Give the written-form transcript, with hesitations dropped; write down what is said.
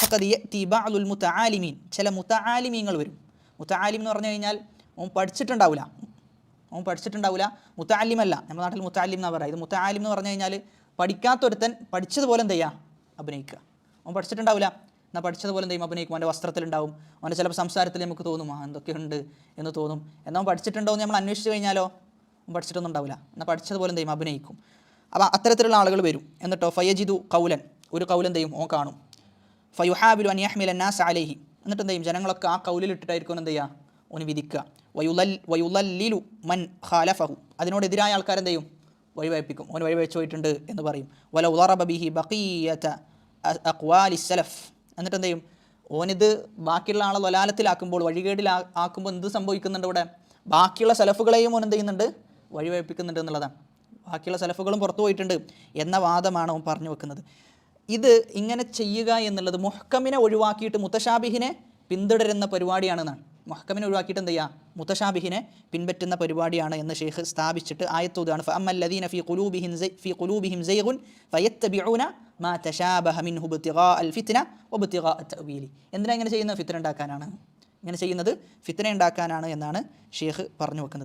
ഫഖദ് യഅതി ബഅദുൽ മുതആലിമീൻ, ചില മുതആലിമീങ്ങൾ വരും. മുതആലിം എന്ന് പറഞ്ഞു കഴിഞ്ഞാൽ ഓൻ പഠിച്ചിട്ടുണ്ടാവില്ല, മുതഅല്ലിമല്ല. നമ്മുടെ നാട്ടിൽ മുതഅല്ലിം എന്നാണ് പറയുക. ഇത് മുതആലിം എന്ന് പറഞ്ഞു കഴിഞ്ഞാൽ പഠിക്കാത്തൊരുത്തൻ പഠിച്ചതുപോലെ എന്ത് ചെയ്യുക, അഭിനയിക്കുക. ഓൻ പഠിച്ചിട്ടുണ്ടാവില്ല, എന്നാൽ പഠിച്ചതുപോലെ എന്ത് ചെയ്യും, അഭിനയിക്കും. അവൻ്റെ വസ്ത്രത്തിലുണ്ടാവും, അവൻ്റെ ചിലപ്പോൾ സംസാരത്തിൽ നമുക്ക് തോന്നും എന്തൊക്കെയുണ്ട് എന്ന് തോന്നും. എന്നാൽ അവൻ പഠിച്ചിട്ടുണ്ടോ എന്ന് നമ്മൾ അന്വേഷിച്ച് കഴിഞ്ഞാലോ അവൻ പഠിച്ചിട്ടൊന്നും ഉണ്ടാവില്ല, എന്നാൽ പഠിച്ചതുപോലെ എന്ത് ചെയ്യും, അഭിനയിക്കും. അപ്പോൾ അത്തരത്തിലുള്ള ആളുകൾ വരും. എന്നിട്ടോ ഫയജിദു കൗലൻ, ഒരു കൗലൻ എന്ത് ചെയ്യും, ഓൻ കാണും. ഫയുഹാബിലു അൻ യഹ്മില നാസ് അലൈഹി, എന്നിട്ട് എന്ത് ചെയ്യും, ജനങ്ങളൊക്കെ ആ കൗലിലിട്ടിട്ടായിരിക്കും എന്ത് ചെയ്യുക, ഓന് വിധിക്കുക. വയുലല്ലിലു മൻ ഖാലഫഹു, അതിനോടെതിരായ ആൾക്കാരെന്ത് ചെയ്യും, വഴിവഴിപ്പിക്കും. ഓൻ വഴിവഴിച്ചു പോയിട്ടുണ്ട് എന്ന് പറയും. വലൗ ദറബ ബിഹി ബഖിയത അഖ്വാലി സലഫ്, എന്നിട്ട് എന്ത് ചെയ്യും, ഓനിത് ബാക്കിയുള്ള ആളെ വലാലത്തിലാക്കുമ്പോൾ, വഴികേടിലാക്കുമ്പോൾ എന്ത് സംഭവിക്കുന്നുണ്ട് ഇവിടെ, ബാക്കിയുള്ള സലഫുകളെയും ഓൻ എന്ത് ചെയ്യുന്നുണ്ട്, വഴിവഴിപ്പിക്കുന്നുണ്ട് എന്നുള്ളതാണ്. ബാക്കിയുള്ള സലഫുകളും പുറത്തു പോയിട്ടുണ്ട് എന്ന വാദമാണ് അവൻ പറഞ്ഞു വെക്കുന്നത്. ഇത് ഇങ്ങനെ ചെയ്യുക എന്നുള്ളത് മുഹ്കമിനെ ഒഴിവാക്കിയിട്ട് മുതശാബിഹിനെ പിന്തുടരുന്ന പരിപാടിയാണെന്നാണ്. മുഹ്കമിനെ ഒഴിവാക്കിയിട്ട് എന്ത് ചെയ്യുക, മുതശാബിഹിനെ പിൻപറ്റുന്ന പരിപാടിയാണ് എന്ന് ഷെയ്ഖ് സ്ഥാപിച്ചിട്ട് ആയത്തോതാണ്. ഫഅമ്മല്ലദീന ഫീ ഖുലൂബിഹിം സൈഗുൻ ഫയത്തബിഊന മാ തശാബഹ മിൻഹു ഇബ്തിഗാഅൽ ഫിത്ന വഇബ്തിഗാഅ തഅവീലി. എന്തിനാ ഇങ്ങനെ ചെയ്യുന്നത്, ഫിത്ന ഉണ്ടാക്കാനാണ്. ഇങ്ങനെ ചെയ്യുന്നത് ഫിത്ന ഉണ്ടാക്കാനാണ് എന്നാണ് ഷെയ്ഖ് പറഞ്ഞു വെക്കുന്നത്.